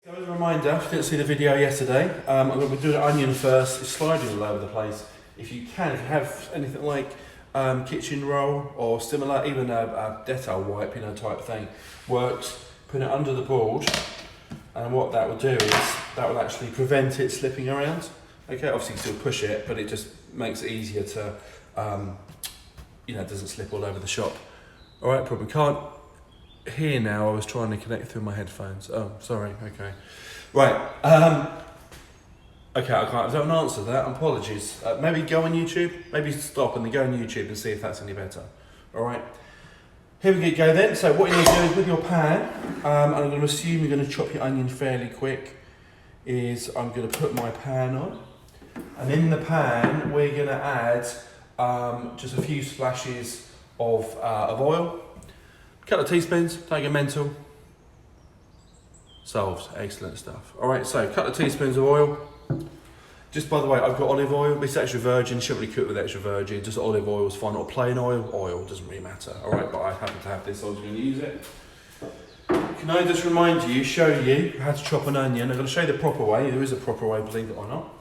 So as a reminder, if you didn't see the video yesterday, I'm going to be doing onion first. It's sliding all over the place. If you have anything like kitchen roll or similar, even a Dettol wipe, type thing, works. Put it under the board, and what that will do is that will actually prevent it slipping around. Okay, obviously you still push it, but it just makes it easier to, it doesn't slip all over the shop. All right, probably can't hear now. I was trying to connect through my headphones. Oh, sorry. Okay, right. Okay, I don't answer that. Apologies. Maybe go on YouTube. Maybe stop and then go on YouTube and see if that's any better. All right. Here we go then. So what you need to do is with your pan, and I'm going to assume you're going to chop your onion fairly quick. I'm going to put my pan on, and in the pan we're going to add just a few splashes of oil. A couple of teaspoons, don't get mental. Solves, excellent stuff. All right, so a couple of teaspoons of oil. Just by the way, I've got olive oil. It's extra virgin, shouldn't really cook with extra virgin. Just olive oil is fine, or plain oil doesn't really matter. All right, but I happen to have this, so I was going to use it. Can I just show you how to chop an onion? I'm going to show you the proper way. There is a proper way, believe it or not.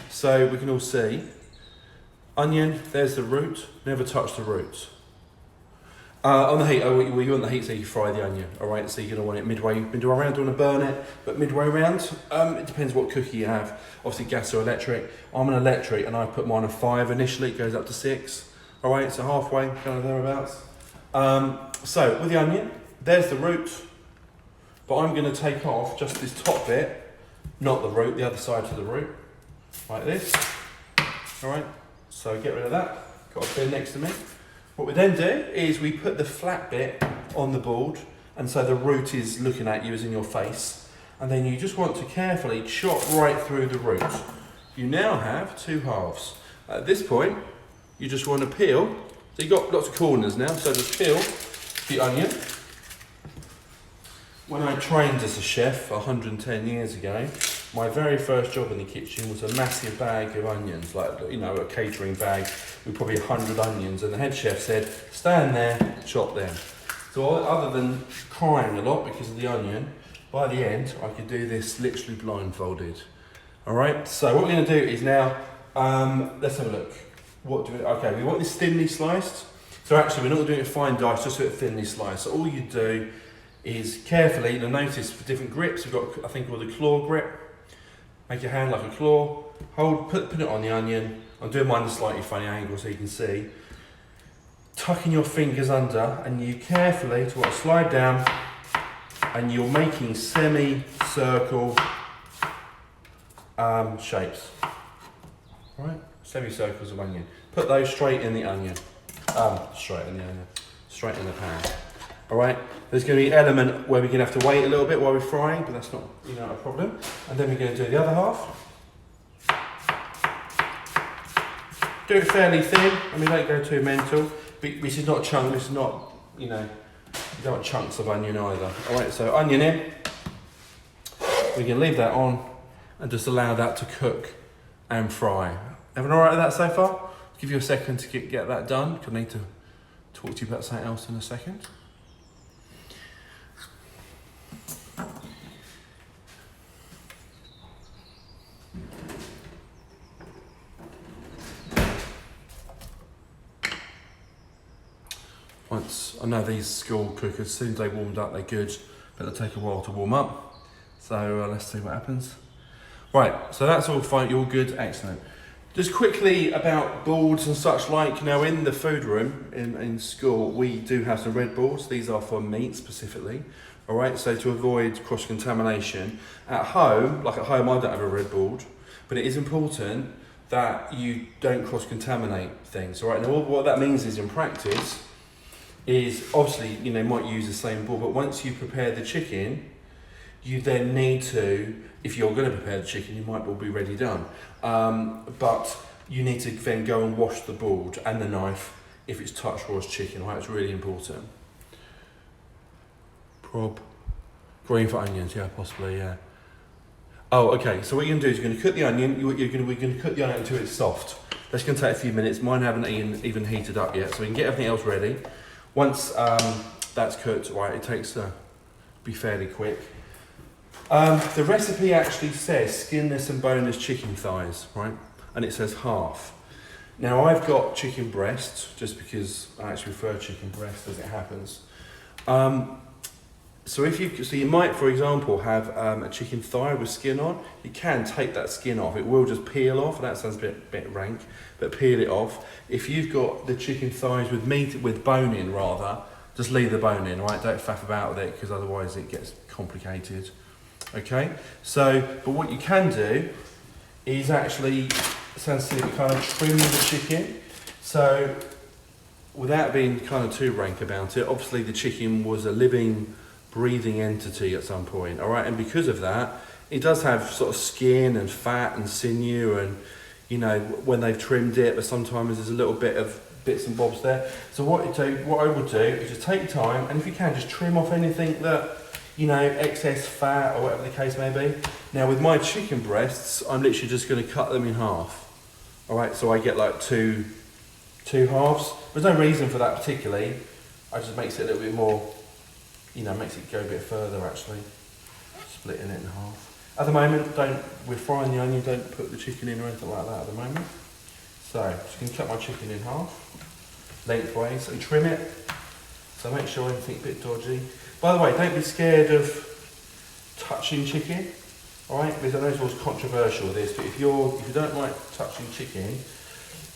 So we can all see. Onion, there's the root. Never touch the roots. On the heat, you want the heat so you fry the onion, all right? So you're going to want it midway around, don't want to burn it, but midway around. It depends what cooker you have. Obviously gas or electric. I'm an electric and I put mine on 5 initially, it goes up to 6. All right, so halfway, kind of thereabouts. So with the onion, there's the root, but I'm going to take off just this top bit, not the root, the other side to the root, like this. All right, so get rid of that. Got a bin next to me. What we then do is we put the flat bit on the board, and so the root is looking at you as in your face, and then you just want to carefully chop right through the root. You now have 2 halves. At this point, you just want to peel. So you've got lots of corners now, so just peel the onion. When I trained as a chef 110 years ago, my very first job in the kitchen was a massive bag of onions, like, a catering bag with probably 100 onions, and the head chef said, stand there, chop them. So other than crying a lot because of the onion, by the end, I could do this literally blindfolded. All right, so what we're gonna do is now, let's have a look. Okay, we want this thinly sliced. So actually, we're not doing it fine dice, just a bit thinly sliced. So all you do is carefully, you'll notice for different grips, we've got, I think, called a claw grip. Make your hand like a claw, put it on the onion. I'm doing mine at a slightly funny angle so you can see. Tucking your fingers under, and you carefully slide down, and you're making semi-circle shapes. All right, semi-circles of onion. Put those straight in the onion. Straight in the pan. All right, there's going to be an element where we're going to have to wait a little bit while we're frying, but that's not, a problem. And then we're going to do the other half. Do it fairly thin. Don't go too mental. This is not a chunk. This is not, you don't want chunks of onion either. All right, so onion in. We can leave that on and just allow that to cook and fry. Everyone all right with that so far? I'll give you a second to get that done, because I need to talk to you about something else in a second. I know these school cookers, as soon as they warmed up, they're good, but they'll take a while to warm up. So let's see what happens. Right, so that's all fine, you're good, excellent. Just quickly about boards and such like. Now in the food room in school, we do have some red boards. These are for meat specifically. All right, so to avoid cross-contamination. At home, I don't have a red board, but it is important that you don't cross-contaminate things. All right, now what that means is in practice, is obviously, you might use the same board, but once you prepare the chicken, you then need to, if you're going to prepare the chicken, you might all be ready done. But you need to then go and wash the board and the knife if it's touch raw chicken, right? It's really important. Green for onions, yeah, possibly, yeah. Oh, okay, so what you're going to do is you're going to cook the onion, we're going to cook the onion until it's soft. That's going to take a few minutes. Mine haven't even heated up yet, so we can get everything else ready. Once that's cooked, right, it takes be fairly quick. The recipe actually says skinless and boneless chicken thighs, right? And it says half. Now I've got chicken breasts, just because I actually prefer chicken breast as it happens. So you might, for example, have a chicken thigh with skin on. You can take that skin off. It will just peel off. That sounds a bit rank, but peel it off. If you've got the chicken thighs with meat, with bone in rather, just leave the bone in, right? Don't faff about with it, because otherwise it gets complicated. Okay, so, but what you can do is actually, sounds silly, but kind of trim the chicken. So, without being kind of too rank about it, obviously the chicken was a living, breathing entity at some point, all right? And because of that, it does have sort of skin and fat and sinew, and, you know, when they've trimmed it, but sometimes there's a little bit of bits and bobs there. So what I would do is just take your time, and if you can, just trim off anything that, you know, excess fat or whatever the case may be. Now with my chicken breasts, I'm literally just going to cut them in half. All right, so I get like two halves. There's no reason for that particularly. I just makes it a little bit more, you know, makes it go a bit further actually. Splitting it in half. At the moment, we're frying the onion, don't put the chicken in or anything like that at the moment. So, just going to cut my chicken in half, lengthways, and trim it. So make sure anything's a bit dodgy. By the way, don't be scared of touching chicken, all right? Because I know it's always controversial this, but if you don't like touching chicken,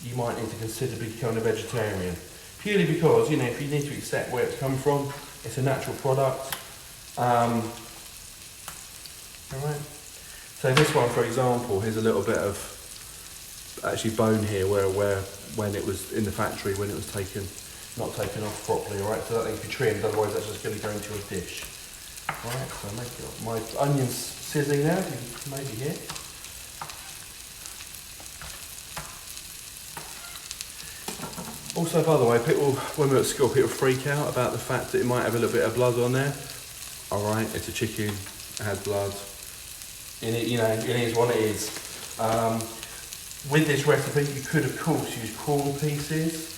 you might need to consider becoming a vegetarian. Purely because, you know, if you need to accept where it's come from, it's a natural product. All right. So this one, for example, here's a little bit of actually bone here, where when it was in the factory, when it was not taken off properly, all right? So that needs to be trimmed, otherwise that's just going to go into a dish. All right, so make it, my onions sizzling now, you can maybe hear. Also, by the way, people, when we're at school, people freak out about the fact that it might have a little bit of blood on there. All right, it's a chicken, it has blood. And it, you know, it is what it is. With this recipe, you could, of course, use corn pieces.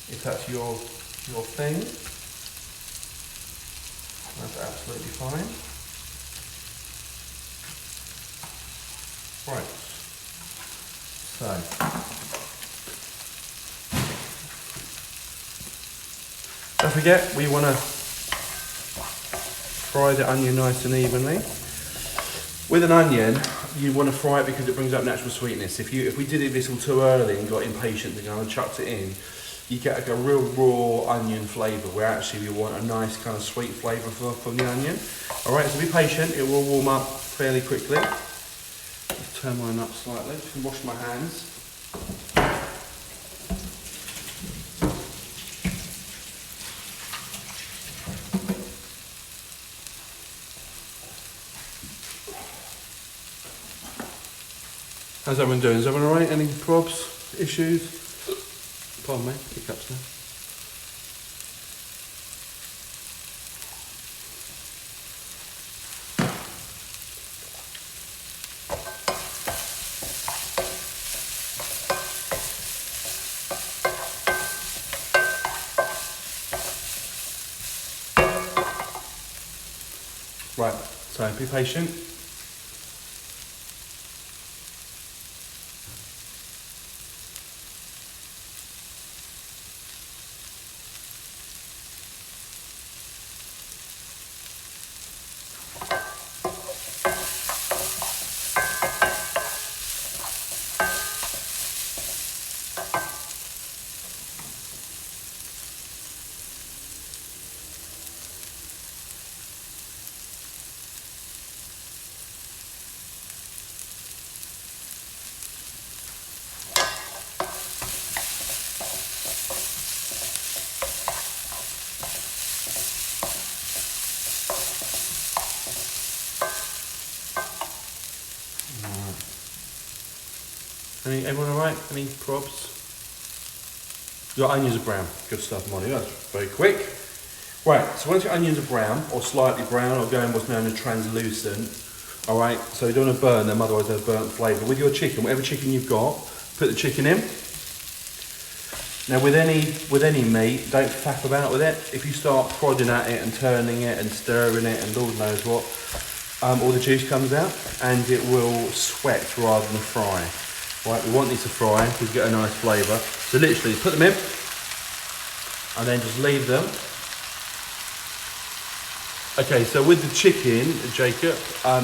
If that's your thing, that's absolutely fine. Right, so don't forget, we want to fry the onion nice and evenly. With an onion, you want to fry it because it brings up natural sweetness. If we did it this all too early and got impatient and kind of chucked it in, you get like a real raw onion flavour, where actually we want a nice kind of sweet flavour from the onion. All right, so be patient, it will warm up fairly quickly. Let's turn mine up slightly, just wash my hands. How's everyone doing? Is everyone alright? Any probs, issues? Pardon me, hiccups now. Right, so be patient. Everyone alright? Any probs? Your onions are brown. Good stuff, Molly. That's very quick. Right, so once your onions are brown, or slightly brown, or going what's known as translucent, alright, so you don't want to burn them, otherwise they'll burn flavour. With your chicken, whatever chicken you've got, put the chicken in. Now with any meat, don't faff about with it. If you start prodding at it and turning it and stirring it and Lord knows what, all the juice comes out and it will sweat rather than fry. Right, we want these to fry because you get a nice flavour. So literally put them in and then just leave them. Okay, so with the chicken, Jacob,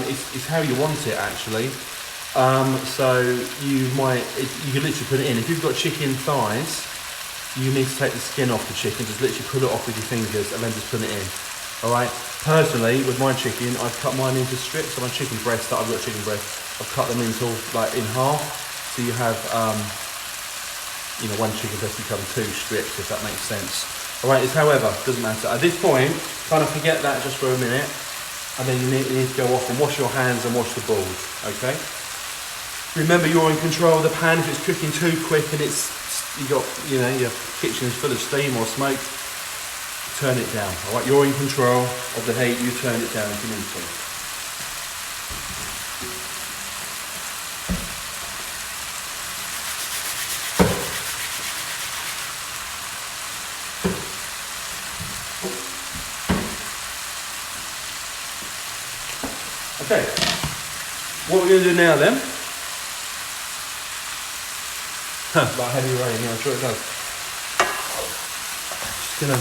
it's how you want it actually. So you can literally put it in. If you've got chicken thighs, you need to take the skin off the chicken, just literally pull it off with your fingers and then just put it in. Alright, personally with my chicken, I've cut mine into strips. So my chicken breast, I've got chicken breast, I've cut them into like in half. So you have, one chicken breast become 2 strips, if that makes sense. Alright, it's however, doesn't matter. At this point, kind of forget that just for a minute, and then you need to go off and wash your hands and wash the balls, okay? Remember, you're in control of the pan. If it's cooking too quick and your kitchen is full of steam or smoke, turn it down. All right, you're in control of the heat. You turn it down if you need to. Okay, what we're going to do now then. Like heavy rain, yeah, I'm sure it does. Just gonna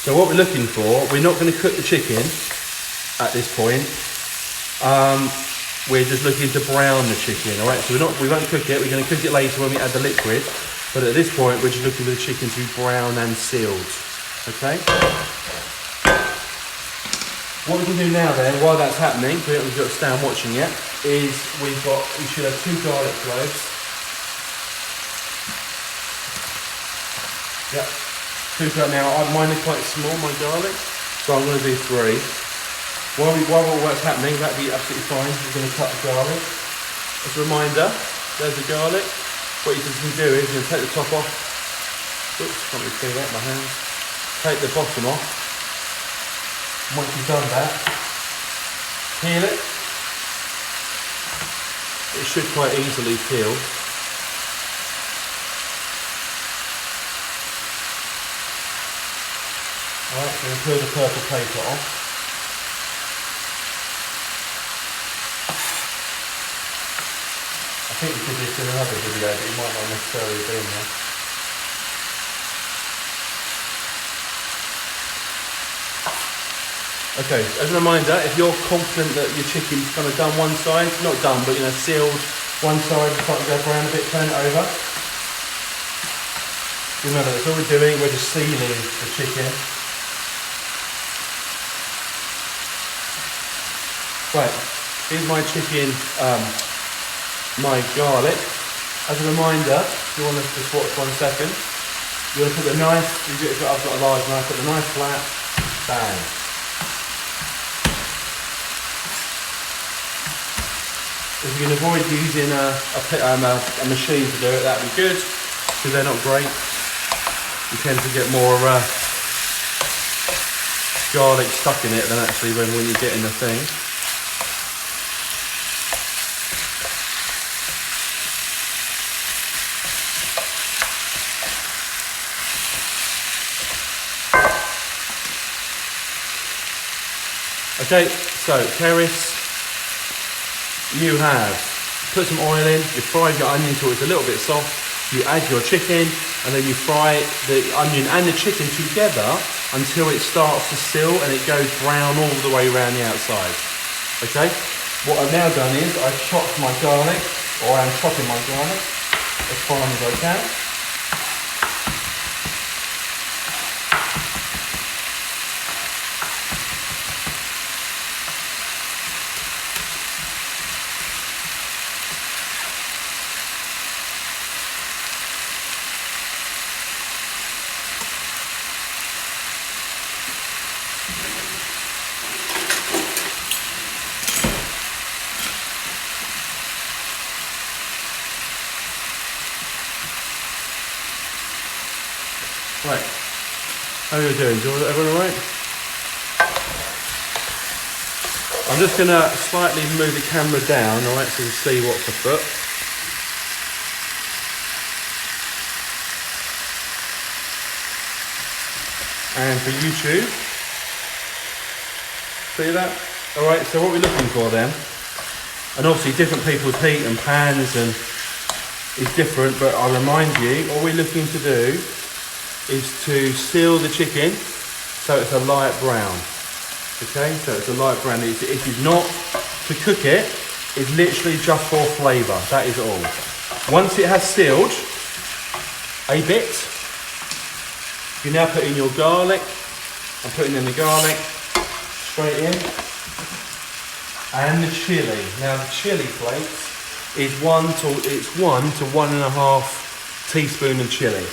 So what we're looking for, we're not going to cook the chicken at this point. We're just looking to brown the chicken, all right? So we won't cook it. We're going to cook it later when we add the liquid. But at this point, we're just looking for the chicken to be brown and sealed, okay? What we can do now then, while that's happening, we haven't got to stand watching yet, is we should have 2 garlic cloves. Yep, 2 garlic. Now, mine are quite small, my garlic, so I'm going to do 3. While all that's happening, that'll be absolutely fine. We're going to cut the garlic. As a reminder, there's the garlic. What you can do is you're going to take the top off. Oops, can't really see that, my hands. Take the bottom off. Once you've done that, peel it. It should quite easily peel. Alright, so we'll peel the purple paper off. I think we could do this in another video, but it might not necessarily be in there. Okay, as a reminder, if you're confident that your chicken's kind of done one side, not done, but sealed one side, and start to go around a bit, turn it over. Remember, that's all we're doing, we're just sealing the chicken. Right, here's my chicken, my garlic. As a reminder, if you want to just watch 1 second, you're going to put the knife, I've got a large knife, put the knife flat, bang. If you can avoid using a machine to do it, that'd be good, because they're not great. You tend to get more garlic stuck in it than actually when you get in the thing. Okay, so Keris, you have put some oil in, you fry your onion until it's a little bit soft, you add your chicken, and then you fry the onion and the chicken together until it starts to seal and it goes brown all the way around the outside. Okay? What I've now done is I've chopped my garlic, or I'm chopping my garlic as fine as I can. Right, how are you doing? Is everyone alright? I'm just going to slightly move the camera down, all right, so you can see what's afoot. And for YouTube, see that? All right, so what we're looking for then, and obviously different people's heat and pans and is different, but I remind you, all we're looking to do is to seal the chicken so it's a light brown. Okay, so it's a light brown. It is not to cook it, it's literally just for flavour, that is all. Once it has sealed a bit, you now put in your garlic. I'm putting in the garlic straight in. And the chilli. Now the chilli flakes is 1 to 1.5 teaspoon of chilli.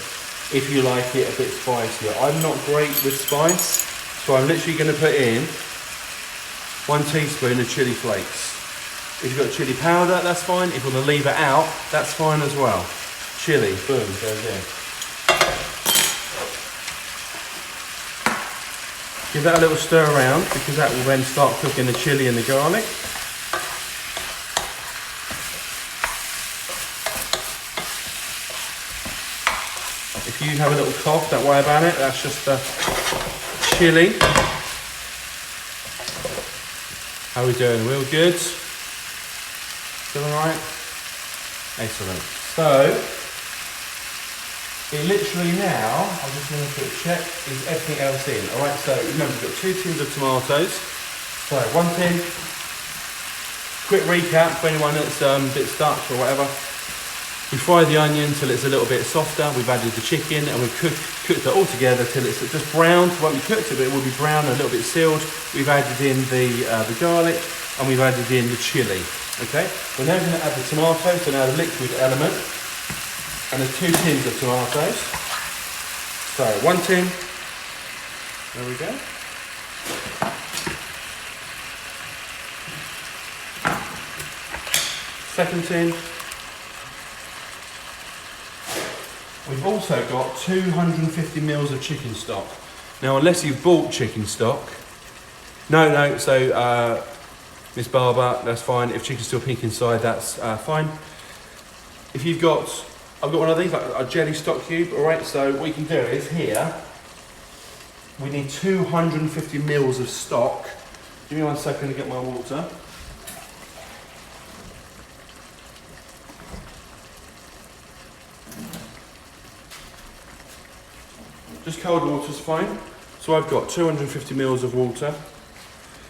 If you like it a bit spicier. I'm not great with spice, so I'm literally going to put in 1 teaspoon of chilli flakes. If you've got chilli powder, that's fine. If you want to leave it out, that's fine as well. Chilli, boom, goes in. Give that a little stir around because that will then start cooking the chilli and the garlic. If you have a little cough, don't worry about it. That's just the chilli. How are we doing? Are we all good? Still alright? Excellent. So, it literally now, I'm just going to check, is everything else in. Alright, so remember we've got 2 tins of tomatoes. So 1 tin. Quick recap for anyone that's a bit stuck or whatever. We fry the onion till it's a little bit softer. We've added the chicken and we've cooked it all together till it's just browned. It won't be cooked, but it will be brown and a little bit sealed. We've added in the garlic and we've added in the chilli. Okay, we're now going to add the tomatoes, so now the liquid element. And there's 2 tins of tomatoes. So 1 tin. There we go. Second tin. We've also got 250 mils of chicken stock. Now, unless you've bought chicken stock, no, so Miss Barber, that's fine. If chicken's still pink inside, that's fine. If you've got, I've got one of these, like a jelly stock cube, all right? So what you can do is here, we need 250 mils of stock. Give me 1 second to get my water. Just cold water's fine. So I've got 250 mils of water,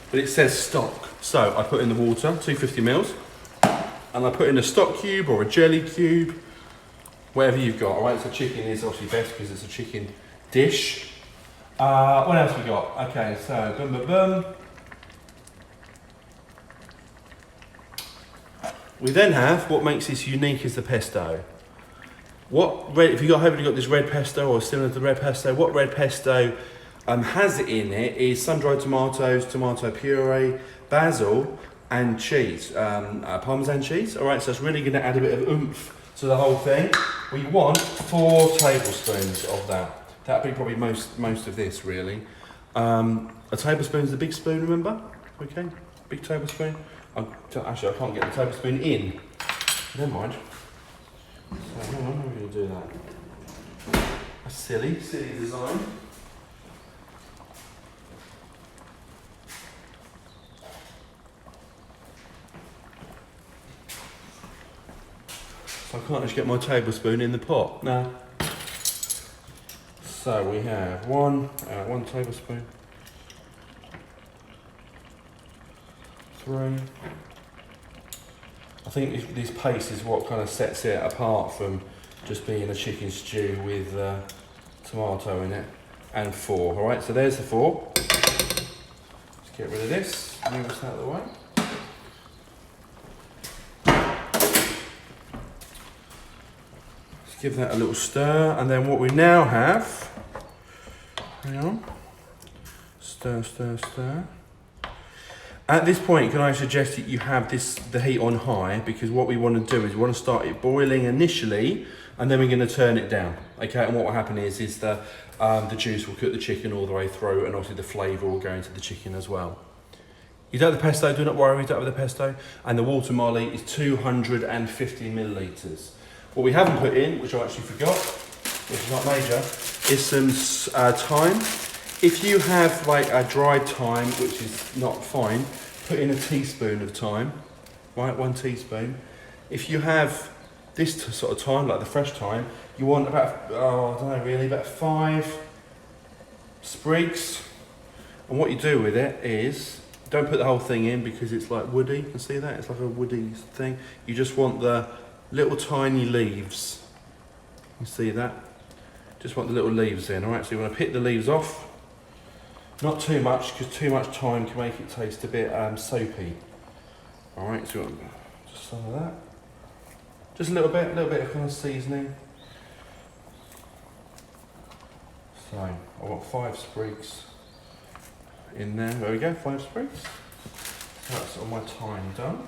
but it says stock. So I put in the water, 250 mils, and I put in a stock cube or a jelly cube, whatever you've got. All right, so chicken is obviously best because it's a chicken dish. What else we got? Okay, so boom, boom, boom. We then have what makes this unique is the pesto. If you hopefully got this red pesto or similar to red pesto, what red pesto has in it is sun-dried tomatoes, tomato puree, basil, and cheese, parmesan cheese. All right, so it's really going to add a bit of oomph to the whole thing. We want 4 tablespoons of that. That'd be probably most of this really. A tablespoon is the big spoon, remember? Okay, big tablespoon. Actually, I can't get the tablespoon in. Never mind. So hang on, how are we going to do that? A silly design. So I can't just get my tablespoon in the pot. No. So we have 1 tablespoon. 3. I think this paste is what kind of sets it apart from just being a chicken stew with tomato in it. And 4, all right? So there's the 4. Let's get rid of this, move this out of the way. Let's give that a little stir, and then what we now have, hang on, stir. At this point, can I suggest that you have the heat on high, because what we want to do is we want to start it boiling initially, and then we're going to turn it down. Okay, and what will happen is the juice will cook the chicken all the way through, and obviously the flavour will go into the chicken as well. You don't have the pesto, do not worry, you don't have the pesto. And the water Molly is 250 millilitres. What we haven't put in, which I actually forgot, which is not major, is some thyme. If you have like a dried thyme, which is not fine, put in a teaspoon of thyme, right, 1 teaspoon. If you have this sort of thyme, like the fresh thyme, you want about, I don't know really, about 5 sprigs. And what you do with it is, don't put the whole thing in because it's like woody, you can see that? It's like a woody thing. You just want the little tiny leaves. You see that? Just want the little leaves in, alright? So you want to pick the leaves off. Not too much, because too much thyme can make it taste a bit soapy. Alright, so you want just some of that. Just a little bit of kind of seasoning. So, I want 5 sprigs in there. There we go, 5 sprigs. So that's all my thyme done.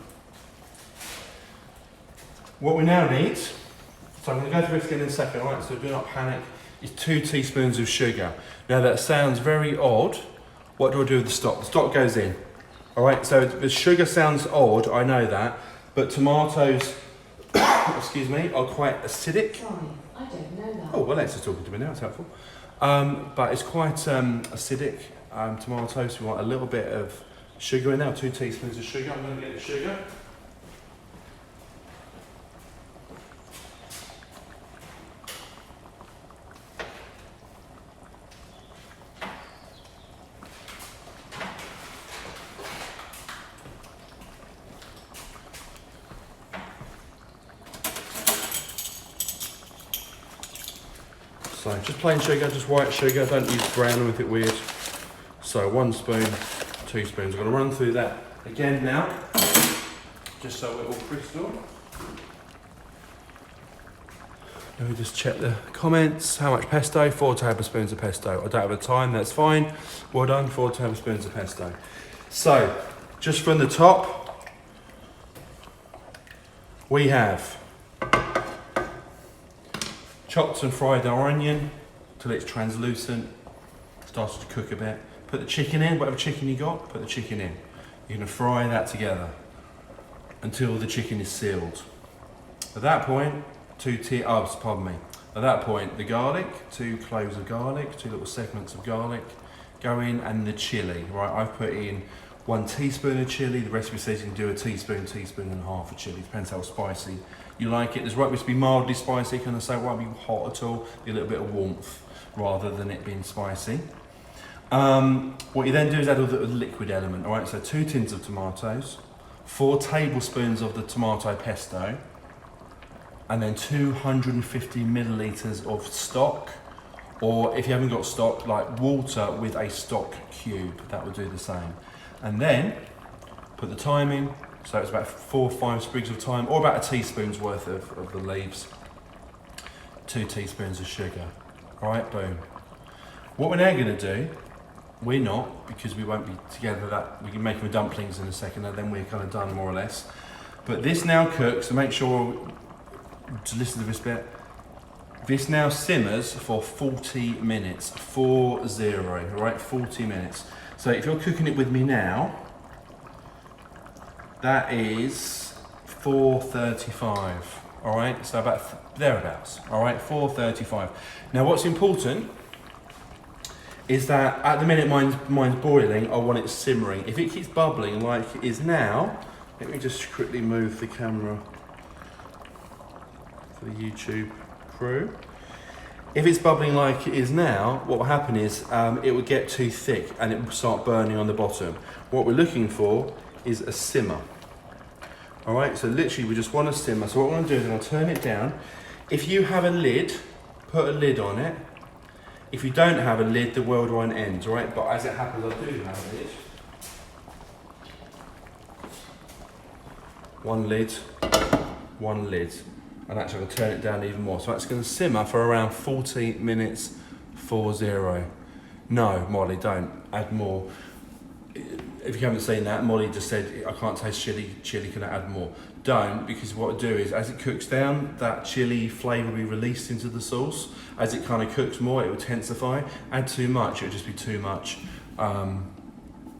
What we now need, so I'm going to go through everything in a second, alright, so do not panic, is 2 teaspoons of sugar. Now that sounds very odd. What do I do with the stock? The stock goes in. Alright, so the sugar sounds odd, I know that, but tomatoes, excuse me, are quite acidic. I don't know that. Oh, well, Alexa's talking to me now, it's helpful. But it's quite acidic, tomatoes, so we want a little bit of sugar in there, 2 teaspoons of sugar. I'm going to get the sugar. So just plain sugar, just white sugar, don't use brown or anything weird. So 1 spoon, 2 spoons. I'm going to run through that again now, just so we're all crystal. Let me just check the comments. How much pesto? 4 tablespoons of pesto. I don't have the time, that's fine. Well done, 4 tablespoons of pesto. So, just from the top, we have chopped and fried our onion till it's translucent, started to cook a bit. Put the chicken in, whatever chicken you got, put the chicken in. You're gonna fry that together until the chicken is sealed. At that point, At that point, the garlic, 2 cloves of garlic, 2 little segments of garlic, go in, and the chilli, right? I've put in 1 teaspoon of chilli. The recipe says you can do a teaspoon, teaspoon and a half of chilli. Depends how spicy you like it. There's right to be mildly spicy, can I say, it won't be hot at all. Be a little bit of warmth rather than it being spicy. What you then do is add all the liquid element, all right? So 2 tins of tomatoes, 4 tablespoons of the tomato pesto, and then 250 millilitres of stock, or if you haven't got stock, like water with a stock cube, that will do the same. And then put the thyme in, so it's about 4 or 5 sprigs of thyme, or about a teaspoon's worth of the leaves. 2 teaspoons of sugar. All right, boom. What we're now going to do, we're not, because we won't be together, that we can make them dumplings in a second, and then we're kind of done more or less. But this now cooks, so make sure to listen to this bit. This now simmers for 40 minutes, 40, all right, 40 minutes. So if you're cooking it with me now, that is 4:35, all right? So about thereabouts, all right, 4:35. Now what's important is that at the minute mine's boiling, I want it simmering. If it keeps bubbling like it is now, let me just quickly move the camera for the YouTube crew. If it's bubbling like it is now, what will happen is it will get too thick and it will start burning on the bottom. What we're looking for is a simmer. All right, so literally we just want a simmer. So what I'm gonna do is I'm gonna turn it down. If you have a lid, put a lid on it. If you don't have a lid, the world won't end, all right? But as it happens, I do have a lid. 1 lid, 1 lid. And actually I'm gonna turn it down even more. So that's gonna simmer for around 40 minutes, 40. No, Molly, don't, add more. If you haven't seen that, Molly just said, I can't taste chilli, can I add more? Don't, because what I do is, as it cooks down, that chilli flavour will be released into the sauce. As it kind of cooks more, it will intensify. Add too much, it will just be too much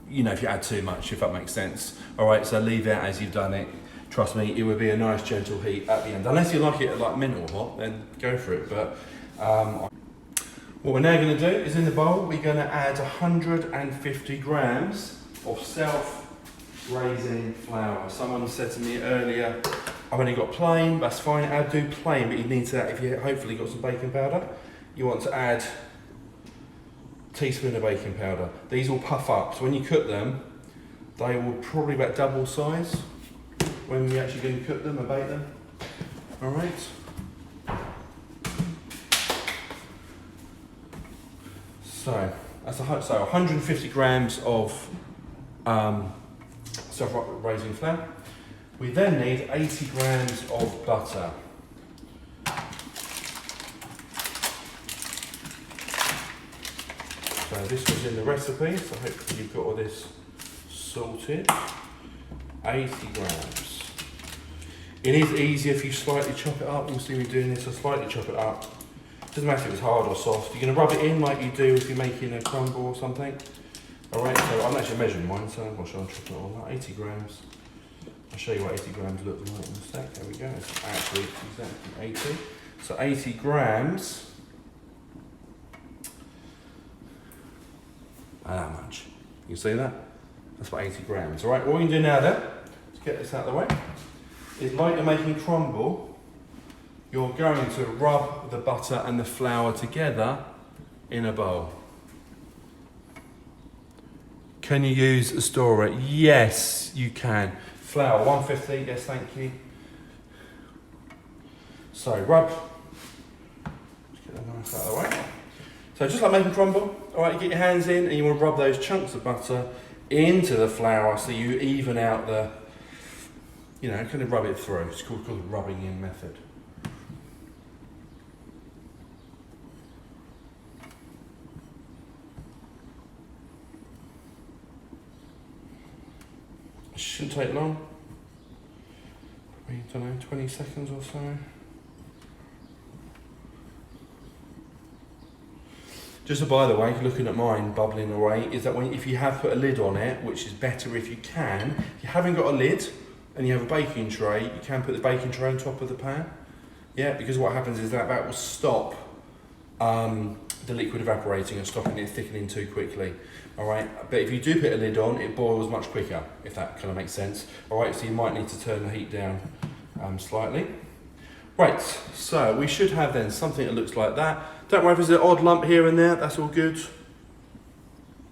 you know, if you add too much, if that makes sense. All right, so leave it as you've done it. Trust me, it would be a nice gentle heat at the end. Unless you like it like mint or hot, then go for it. But what we're now going to do is in the bowl, we're going to add 150 grams of self-raising flour. Someone said to me earlier, I've only got plain, that's fine, I'll do plain, but you need to, if you hopefully got some baking powder, you want to add a teaspoon of baking powder. These will puff up, so when you cook them, they will probably about double size when you're actually going to cook them and bake them. All right. So that's 150 grams of self-raising flour. We then need 80 grams of butter. So this was in the recipe, so hopefully you've got all this sorted. 80 grams. It is easier if you slightly chop it up. You'll see me doing this, so slightly chop it up. Doesn't matter if it's hard or soft. You're going to rub it in like you do if you're making a crumble or something. Alright, so I'm actually measuring mine, so I'm not sure I'm chopping it all out. 80 grams. I'll show you what 80 grams looks like in a sec. There we go. It's actually exactly 80. So 80 grams. That much. You see that? That's about 80 grams. Alright, what we can do now then, let's get this out of the way, is like you're making crumble, you're going to rub the butter and the flour together in a bowl. Can you use a stirrer? Yes, you can. Flour, 150, yes, thank you. So rub. Let's get that nice out of the way. So just like making crumble, all right, you get your hands in and you want to rub those chunks of butter into the flour so you even out the, you know, kind of rub it through. It's called the rubbing in method. It shouldn't take long. Probably, I don't know, 20 seconds or so. Just by the way, looking at mine bubbling away, is that if you have put a lid on it, which is better if you can, if you haven't got a lid and you have a baking tray, you can put the baking tray on top of the pan. Yeah, because what happens is that will stop the liquid evaporating and stopping it thickening too quickly. All right, but if you do put a lid on, it boils much quicker, if that kind of makes sense. All right, so you might need to turn the heat down slightly. Right, so we should have then something that looks like that. Don't worry if there's an odd lump here and there, that's all good.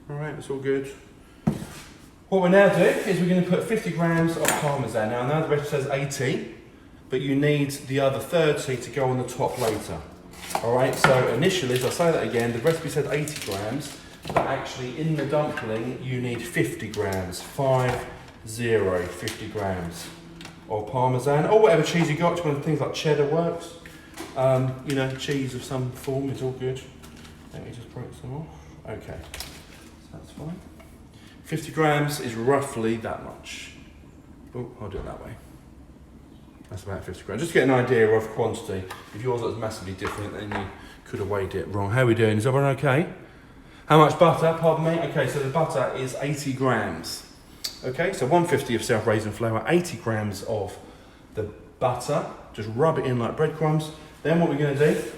All right, that's all good. What we're now doing is we're going to put 50 grams of parmesan. Now I know the recipe says 80, but you need the other 30 to go on the top later. All right, so initially, as I say that again, the recipe said 80 grams, but actually in the dumpling, you need 50 grams, 50 grams of parmesan, or whatever cheese you got. One of the things like cheddar works. You know, cheese of some form is all good. Let me just break some off. Okay, so that's fine. 50 grams is roughly that much. Oh, I'll do it that way. That's about 50 grams. Just to get an idea of quantity. If yours was massively different, then you could have weighed it wrong. How are we doing? Is everyone okay? How much butter? Pardon me. Okay, so the butter is 80 grams. Okay, so 150 of self-raising flour, 80 grams of the butter. Just rub it in like breadcrumbs. Then what we're going to do, if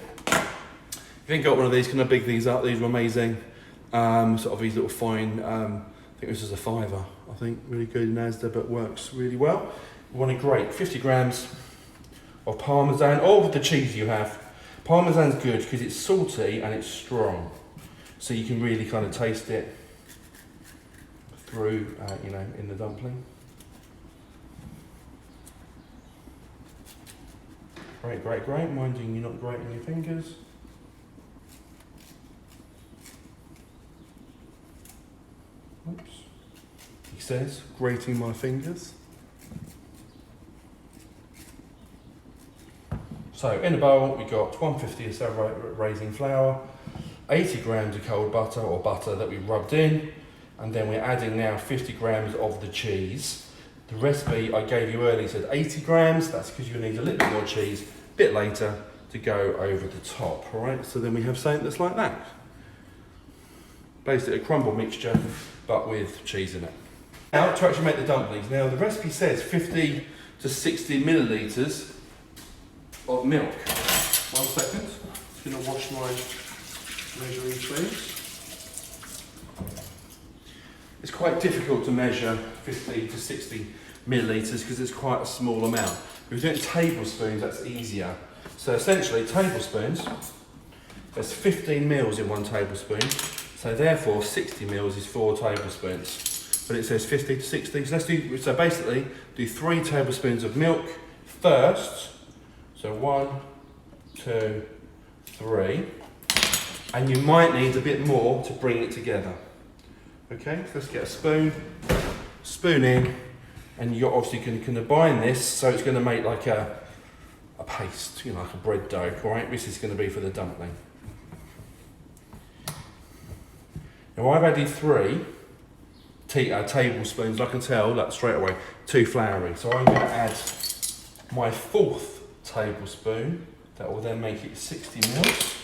you ain't got one of these, can I big these up? These are amazing. Sort of these little fine, I think this is a £5, I think, really good in Asda, but works really well. We want to grate 50 grams of parmesan, or with the cheese you have. Parmesan's good because it's salty and it's strong. So you can really kind of taste it through, you know, in the dumpling. Great, great, great. Minding you're not grating your fingers. Oops. He says, grating my fingers. So in the bowl, we got 150 of self-raising flour, 80 grams of cold butter or butter that we rubbed in, and then we're adding now 50 grams of the cheese. The recipe I gave you earlier said 80 grams, that's because you need a little bit more cheese a bit later to go over the top, all right? So then we have something that's like that. Basically a crumble mixture but with cheese in it. Now to actually make the dumplings. Now the recipe says 50 to 60 millilitres of milk. 1 second, I'm just going to wash my measuring spoons. It's quite difficult to measure 50 to 60 millilitres because it's quite a small amount. If you're doing tablespoons, that's easier. So essentially, tablespoons, there's 15 mils in 1 tablespoon, so therefore 60 mils is 4 tablespoons. But it says 50 to 60, so basically do 3 tablespoons of milk first. So 1, 2, 3, and you might need a bit more to bring it together. Okay, so let's get a spoon in, and you're obviously going to combine this, so it's going to make like a paste, like a bread dough, all right? This is going to be for the dumpling. Now I've added 3 tablespoons, I can tell that straight away, too floury. So I'm going to add my 4th tablespoon, that will then make it 60 mils.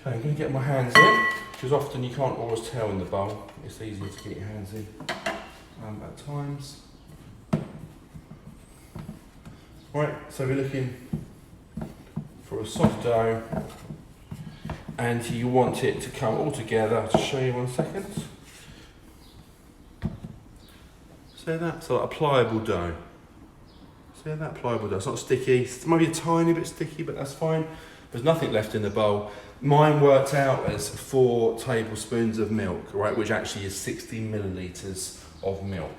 Okay, I'm going to get my hands in, because often you can't always tell in the bowl. It's easier to get your hands in at times. Right, so we're looking for a soft dough, and you want it to come all together. I'll just show you 1 second. See that? So a pliable dough. See that? Pliable dough. It's not sticky. It's maybe a tiny bit sticky, but that's fine. There's nothing left in the bowl. Mine worked out as 4 tablespoons of milk, right, which actually is 60 millilitres of milk.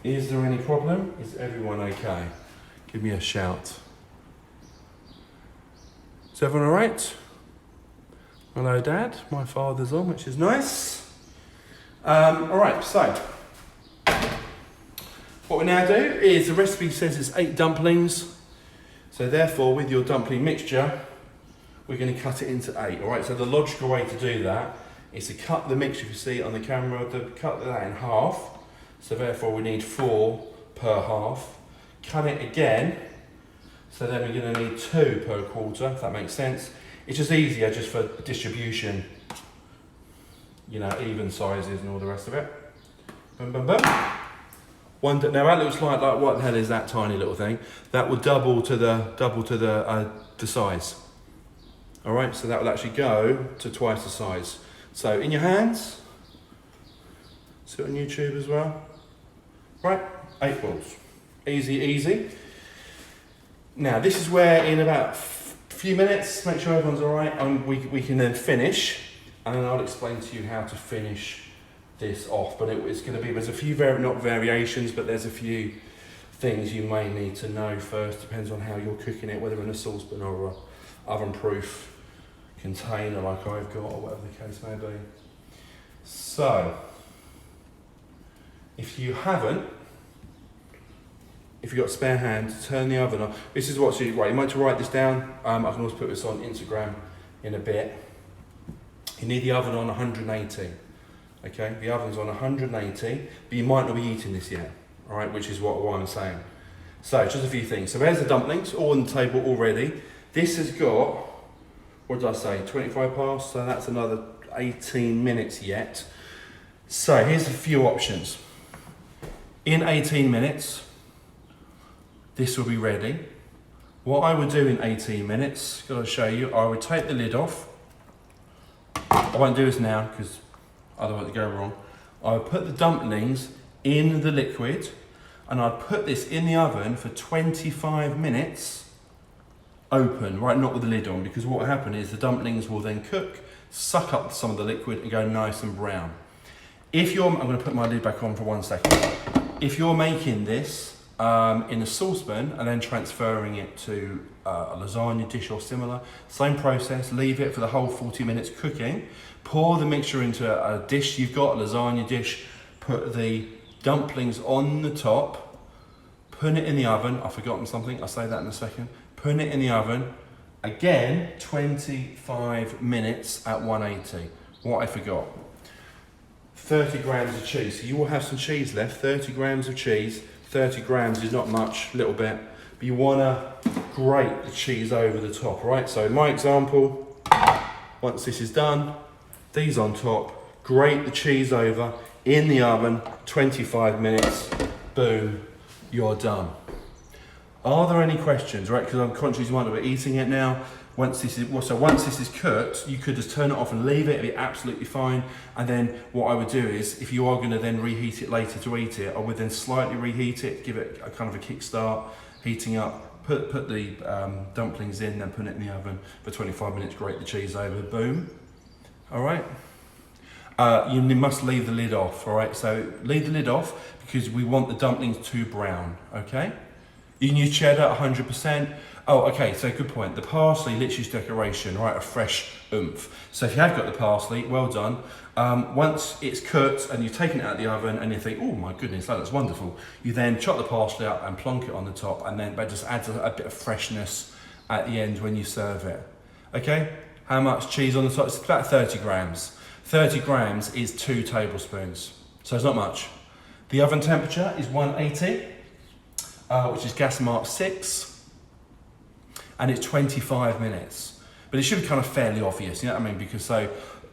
Is there any problem? Is everyone okay? Give me a shout. Is everyone all right? Hello, Dad. My father's on, which is nice. All right, so what we now do is the recipe says it's 8 dumplings. So therefore, with your dumpling mixture, we're going to cut it into 8. All right. So the logical way to do that is to cut the mixture. If you see it on the camera, to cut that in half. So therefore, we need 4 per half. Cut it again. So then we're going to need 2 per quarter. If that makes sense. It's just easier just for distribution. Even sizes and all the rest of it. Boom, boom, boom. Now that looks like what the hell is that tiny little thing? That will double to the size. All right, so that will actually go to twice the size. So in your hands, see it on YouTube as well. Right, 8 balls, easy, easy. Now this is where in about a few minutes, make sure everyone's all right, and we can then finish, and then I'll explain to you how to finish this off. But it's going to be, there's a few not variations, but there's a few things you may need to know first. Depends on how you're cooking it, whether in a saucepan or a oven-proof container like I've got, or whatever the case may be. So, if you've got a spare hand, turn the oven on. This is what's right. You might write this down. I can also put this on Instagram in a bit. You need the oven on 180. Okay, the oven's on 180, but you might not be eating this yet. All right, which is what I'm saying. So, just a few things. So there's the dumplings, all on the table already. This has got, what did I say, 25 past, so that's another 18 minutes yet. So here's a few options. In 18 minutes, this will be ready. What I would do in 18 minutes, gotta show you, I would take the lid off. I won't do this now, because otherwise it'll go wrong. I would put the dumplings in the liquid, and I'd put this in the oven for 25 minutes, open, right, not with the lid on, because what will happen is the dumplings will then cook, suck up some of the liquid and go nice and brown. I'm going to put my lid back on for 1 second. If you're making this in a saucepan and then transferring it to a lasagna dish or similar, same process, leave it for the whole 40 minutes cooking, pour the mixture into a dish you've got, a lasagna dish, put the dumplings on the top, put it in the oven. I've forgotten something, I'll say that in a second. Put it in the oven, again, 25 minutes at 180. What I forgot, 30 grams of cheese. So you will have some cheese left, 30 grams of cheese. 30 grams is not much, a little bit, but you wanna grate the cheese over the top, all right? So in my example, once this is done, these on top, grate the cheese over in the oven, 25 minutes, boom, you're done. Are there any questions, right? Because I'm conscious you might not be eating it now. Once this is cooked, you could just turn it off and leave it, it'd be absolutely fine. And then what I would do is, if you are gonna then reheat it later to eat it, I would then slightly reheat it, give it a kind of a kickstart, heating up, put the dumplings in, then put it in the oven for 25 minutes, grate the cheese over, boom. All right. You must leave the lid off, all right? So leave the lid off because we want the dumplings to brown, okay? You can use cheddar 100%. Oh, okay, so good point. The parsley literally is decoration, right? A fresh oomph. So if you have got the parsley, well done. Once it's cooked and you've taken it out of the oven and you think, oh my goodness, that's wonderful. You then chop the parsley up and plonk it on the top, and then that just adds a bit of freshness at the end when you serve it. Okay, how much cheese on the top? It's about 30 grams. 30 grams is 2 tablespoons, so it's not much. The oven temperature is 180, which is gas mark 6. And it's 25 minutes. But it should be kind of fairly obvious, you know what I mean? Because so,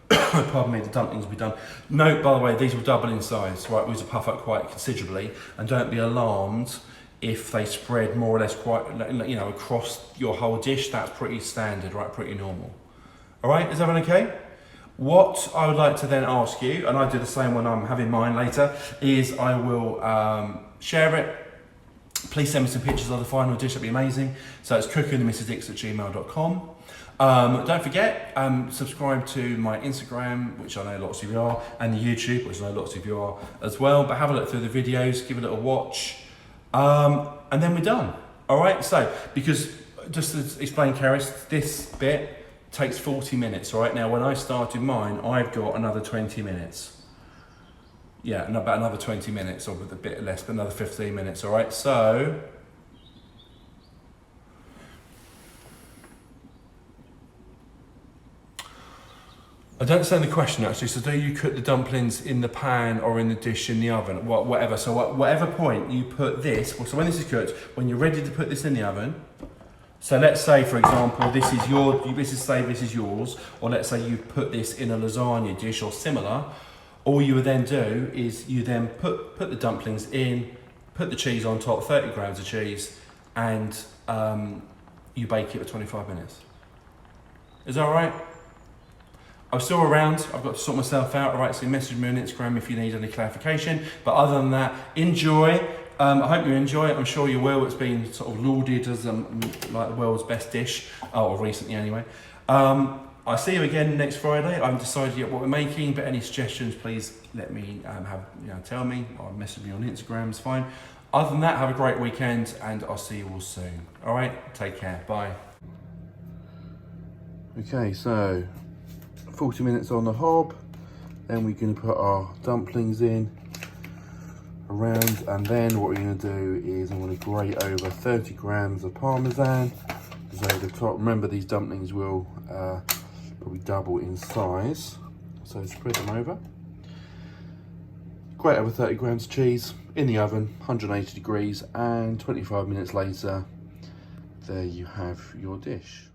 pardon me, the dumplings will be done. Note, by the way, these will double in size, right? These will puff up quite considerably. And don't be alarmed if they spread more or less quite, you know, across your whole dish. That's pretty standard, right? Pretty normal. All right, is everyone okay? What I would like to then ask you, and I do the same when I'm having mine later, is I will share it. Please send me some pictures of the final dish, that'd be amazing. So it's cookingwithmrsdix@gmail.com. Don't forget, subscribe to my Instagram, which I know lots of you are, and the YouTube, which I know lots of you are as well. But have a look through the videos, give it a little watch, and then we're done. All right, so, because just to explain, Karis, this bit takes 40 minutes, all right? Now, when I started mine, I've got another 20 minutes. Yeah, and about another 20 minutes, or with a bit less, but another 15 minutes, all right? So, I don't understand the question actually. So do you cook the dumplings in the pan or in the dish in the oven? Whatever, so whatever point you put this, so when this is cooked, when you're ready to put this in the oven, so let's say, for example, this is yours, or let's say you put this in a lasagna dish or similar. All you would then do is you then put the dumplings in, put the cheese on top, 30 grams of cheese, and you bake it for 25 minutes. Is that all right? I'm still around. I've got to sort myself out. All right, so message me on Instagram if you need any clarification. But other than that, enjoy. I hope you enjoy it. I'm sure you will. It's been sort of lauded as like the world's best dish, or recently anyway. I'll see you again next Friday. I haven't decided yet what we're making, but any suggestions, please let me tell me, or message me on Instagram, it's fine. Other than that, have a great weekend, and I'll see you all soon. All right, take care, bye. Okay, so 40 minutes on the hob, then we're gonna put our dumplings in around, and then what we're gonna do is I'm gonna grate over 30 grams of parmesan. So the top, remember these dumplings will probably double in size, so spread them over. Grate over 30 grams of cheese in the oven, 180 degrees, and 25 minutes later, there you have your dish.